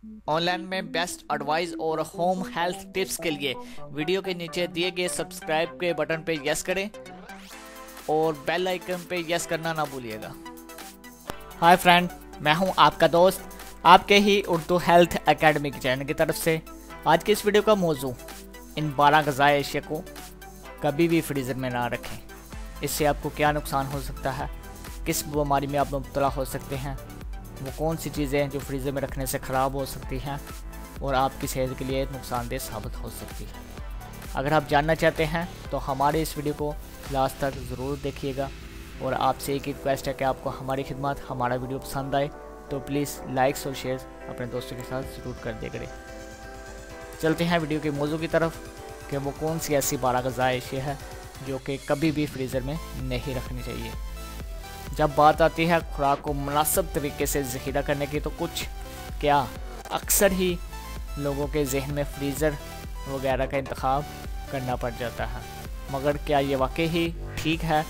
Online में best advice और home health tips के लिए वीडियो के नीचे दिए गए सब्सक्राइब के बटन पे यस करें और बेल आइकन पे यस करना ना भूलिएगा। हाय फ्रेंड, मैं हूं आपका दोस्त आपके ही उर्दू हेल्थ एकेडमी के चैनल की तरफ से। आज की इस वीडियो का मौजू, इन 12 ग़िज़ाई अशिया को कभी भी फ्रीज़र में ना रखें। इससे आपको क्या नुकसान हो सकता है, किस बीमारी में आप मुब्तला हो सकते हैं, वो कौन सी चीज़ें हैं जो फ्रीज़र में रखने से ख़राब हो सकती हैं और आपकी सेहत के लिए नुकसानदेह साबित हो सकती है। अगर आप जानना चाहते हैं तो हमारे इस वीडियो को लास्ट तक ज़रूर देखिएगा और आपसे एक ही रिक्वेस्ट है कि आपको हमारी खिदमत, हमारा वीडियो पसंद आए तो प्लीज़ लाइक्स और शेयर अपने दोस्तों के साथ ज़रूर कर दिया करें। चलते हैं वीडियो के मौजू की तरफ कि वो कौन सी ऐसी 12 ग़िज़ाई अशिया है जो कि कभी भी फ्रीज़र में नहीं रखनी चाहिए। जब बात आती है खुराक को मुनासिब तरीके से ज़ख़ीरा करने की तो कुछ क्या अक्सर ही लोगों के जहन में फ्रीज़र वगैरह का इंतखाब करना पड़ जाता है, मगर क्या ये वाकई ही ठीक है?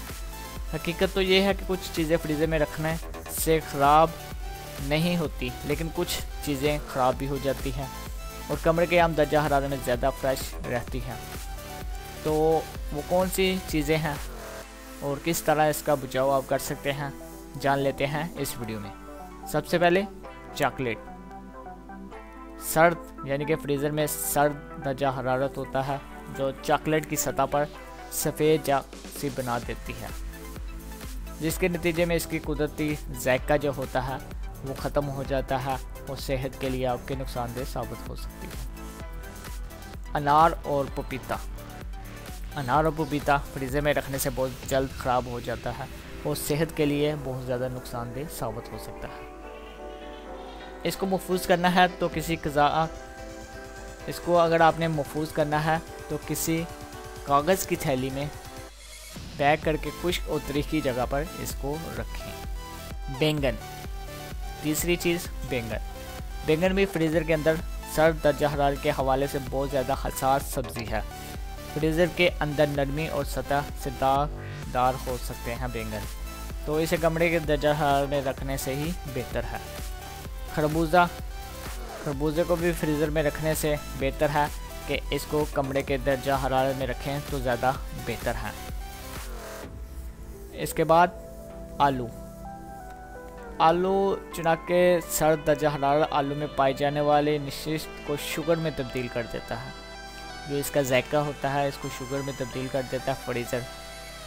हकीकत तो ये है कि कुछ चीज़ें फ्रीज़र में रखने से ख़राब नहीं होती, लेकिन कुछ चीज़ें ख़राब भी हो जाती हैं और कमरे के आम दर्जा हरारत में ज़्यादा फ्रेश रहती हैं। तो वो कौन सी चीज़ें हैं और किस तरह इसका बचाव आप कर सकते हैं, जान लेते हैं इस वीडियो में। सबसे पहले चॉकलेट। सर्द यानी कि फ्रीज़र में सर्द दर्जा हरारत होता है जो चॉकलेट की सतह पर सफ़ेद जाग सी बना देती है, जिसके नतीजे में इसकी कुदरती जायका जो होता है वो ख़त्म हो जाता है और सेहत के लिए आपके नुकसानदेह साबित हो सकती है। अनार और पपीता। अनार और पपीता फ्रीज़र में रखने से बहुत जल्द ख़राब हो जाता है और सेहत के लिए बहुत ज़्यादा नुकसानदेह साबित हो सकता है। इसको महफूज करना है तो इसको अगर आपने महफूज करना है तो किसी कागज़ की थैली में पैक करके खुश्क और तरीकी जगह पर इसको रखें। बैंगन। तीसरी चीज़ बैंगन। बैंगन भी फ्रीज़र के अंदर सर्द दर्जा हरारत के हवाले से बहुत ज़्यादा हसास सब्ज़ी है। फ्रीज़र के अंदर नरमी और सतह से दागदार हो सकते हैं बैंगन, तो इसे कमरे के दर्जा हरारत में रखने से ही बेहतर है। खरबूजा। खरबूजे को भी फ्रीज़र में रखने से बेहतर है कि इसको कमरे के दर्जा हरारत में रखें तो ज़्यादा बेहतर है। इसके बाद आलू। आलू चुनाके सर्द दर्जा हरारत आलू में पाए जाने वाले निशिष्ट को शुगर में तब्दील कर देता है। जो इसका जायका होता है इसको शुगर में तब्दील कर देता है फ्रीज़र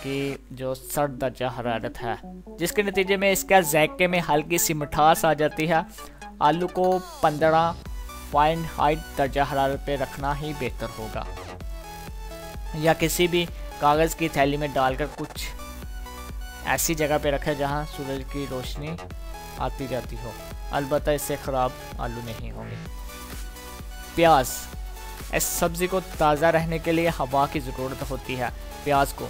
की जो सर्द दर्जा हरारत है, जिसके नतीजे में इसका जायके में हल्की सी मिठास आ जाती है। आलू को 15.8 दर्जा हरारत पे रखना ही बेहतर होगा या किसी भी कागज़ की थैली में डालकर कुछ ऐसी जगह पे रखें जहां सूरज की रोशनी आती जाती हो। अलबत्ता इससे ख़राब आलू नहीं होंगे। प्याज। इस सब्ज़ी को ताज़ा रहने के लिए हवा की ज़रूरत होती है प्याज को,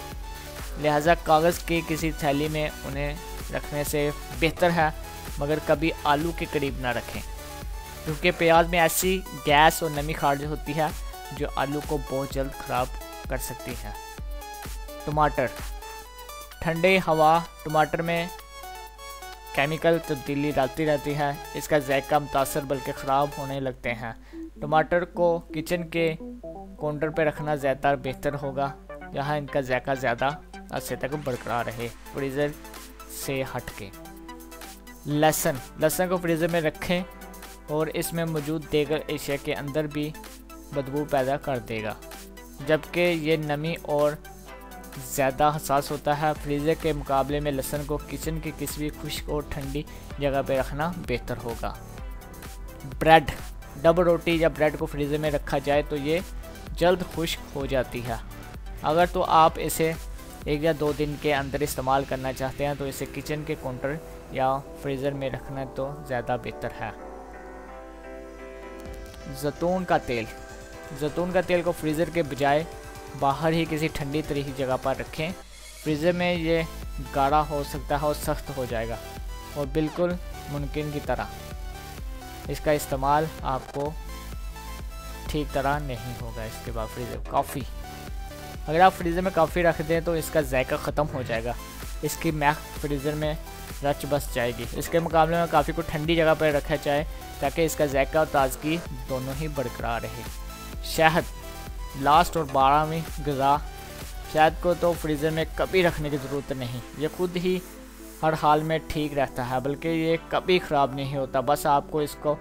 लिहाजा कागज़ की किसी थैली में उन्हें रखने से बेहतर है, मगर कभी आलू के करीब ना रखें क्योंकि प्याज में ऐसी गैस और नमी खारिज होती है जो आलू को बहुत जल्द ख़राब कर सकती है। टमाटर। ठंडी हवा टमाटर में केमिकल तब्दीली डालती रहती है, इसका जायका मुतासर बल्कि ख़राब होने लगते हैं। टमाटर को किचन के काउंटर पर रखना ज़्यादा बेहतर होगा, जहाँ इनका जायका ज़्यादा अरसे तक बरकरार रहे फ्रीज़र से हट के। लहसुन। लहसुन को फ्रीज़र में रखें और इसमें मौजूद दीगर अशिया के अंदर भी बदबू पैदा कर देगा, जबकि ये नमी और ज़्यादा हसास होता है। फ्रीज़र के मुकाबले में लहसुन को किचन की किसी भी खुश्क और ठंडी जगह पर रखना बेहतर होगा। ब्रेड। डबल रोटी या ब्रेड को फ्रीज़र में रखा जाए तो ये जल्द खुश्क हो जाती है। अगर तो आप इसे 1 या 2 दिन के अंदर इस्तेमाल करना चाहते हैं तो इसे किचन के काउंटर या फ्रीज़र में रखना तो ज़्यादा बेहतर है। जैतून का तेल। जैतून का तेल को फ्रीज़र के बजाय बाहर ही किसी ठंडी तरीकी जगह पर रखें। फ्रीज़र में ये गाढ़ा हो सकता है और सख्त हो जाएगा और बिल्कुल मुमकिन की तरह इसका इस्तेमाल आपको ठीक तरह नहीं होगा। इसके बाद फ्रीज़र। कॉफ़ी। अगर आप फ्रीज़र में कॉफ़ी रख दें तो इसका जायका ख़त्म हो जाएगा। इसकी महक फ्रीज़र में रच बस जाएगी। इसके मुकाबले में काफ़ी कुछ ठंडी जगह पर रखा जाए ताकि इसका जायका और ताजगी दोनों ही बरकरार रहे। शहद लास्ट और 12वीं ग़िज़ा। शहद को तो फ्रीज़र में कभी रखने की ज़रूरत नहीं, ये खुद ही हर हाल में ठीक रहता है, बल्कि ये कभी ख़राब नहीं होता। बस आपको इसको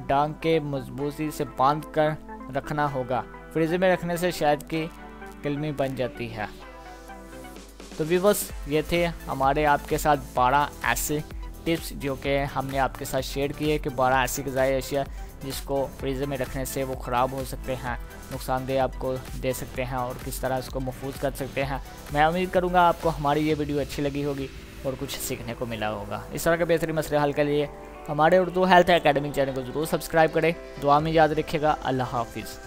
डांग के मजबूती से बांध कर रखना होगा। फ्रीज़र में रखने से शहद की किल्मी बन जाती है। तो व्यूअर्स, ये थे हमारे आपके साथ 12 ऐसे टिप्स जो कि हमने आपके साथ शेयर किए कि 12 ऐसी ग़िज़ाई अशिया जिसको फ्रीज़र में रखने से वो ख़राब हो सकते हैं, नुकसानदेह आपको दे सकते हैं और किस तरह इसको महफूज कर सकते हैं। मैं उम्मीद करूँगा आपको हमारी ये वीडियो अच्छी लगी होगी और कुछ सीखने को मिला होगा। इस तरह के बेहतरीन मसले हल के लिए हमारे उर्दू हेल्थ एकेडमी चैनल को ज़रूर सब्सक्राइब करें। दुआ में याद रखिएगा। अल्लाह हाफिज़।